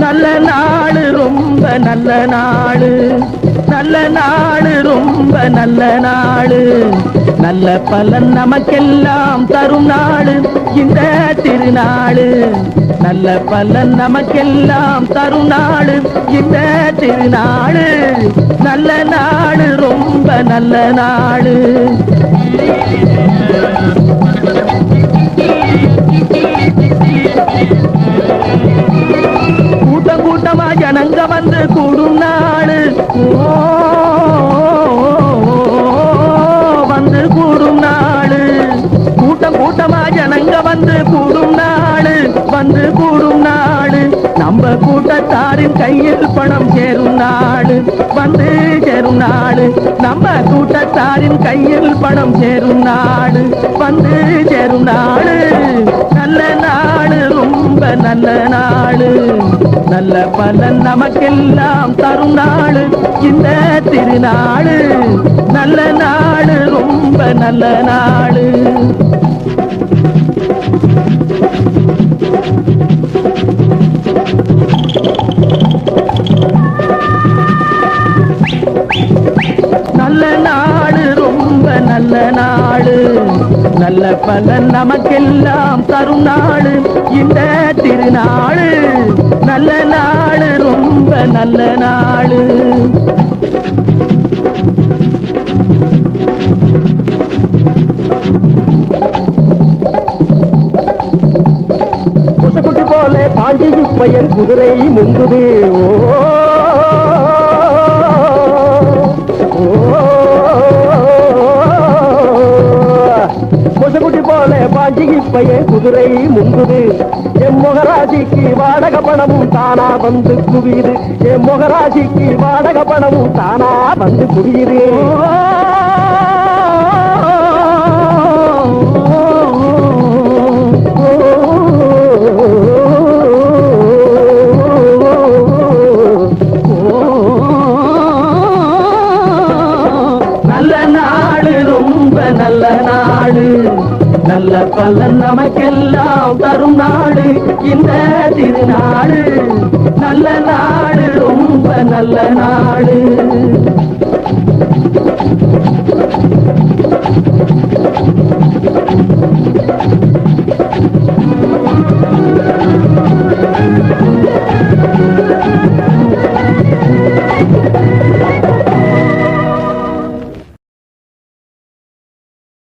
நல்ல நாடு ரொம்ப நல்ல நாடு, நல்ல நாடு ரொம்ப நல்ல நாடு, நல்ல பலன் நமக்கெல்லாம் தரும் நாடு இந்த திருநாடு. நல்ல பலன் நமக்கெல்லாம் தரும் நாடு இந்த திருநாடு. நல்ல நாடு ரொம்ப நல்ல நாடு. கூட்டம் கூட்டமா ஜனங்க வந்து கூடும் நாடு, வந்து கூடும் நாடு. கூட்டம் கூட்டமா ஜனங்க வந்து கூடும் நாடு, வந்து கூடும் நாடு. நம்ம கூட்டத்தாரின் கையில் பணம் சேரும் நாடு, வந்து சேரும் நாடு. நம்ம கூட்டத்தாரின் கையில் பணம் சேரும் நாடு, வந்து சேரும் நாடு. நல்ல நாடு ரொம்ப நல்ல நாடு, நல்ல பலன் நமக்கெல்லாம் தரும் நாடு இந்த திருநாடு. நல்ல நாடு ரொம்ப நல்ல நாடு. நல்ல நாடு ரொம்ப நல்ல நாடு, நல்ல பலன் நமக்கெல்லாம் தரும் நாடு இந்த திருநாடு. நல்ல நாடு ரொம்ப நல்ல நாடு. குட்டி போல பாண்டி பையன் குதிரை முங்குது, குட்டி போல பாண்டிகை பையன் குதிரை முங்குது. என் மொகராஜிக்கு வாடகை பணமும் தானா வந்து குவியுது, என் மொகராஜிக்கு வாடகை பணமும் தானா வந்து குவியுது. நல்ல நாடு ரொம்ப நல்ல நாடு, நல்ல பலன் நமக்கெல்லாம் தரும் நாடு இந்த திருநாடு. நல்ல நாடு ரொம்ப நல்ல நாடு.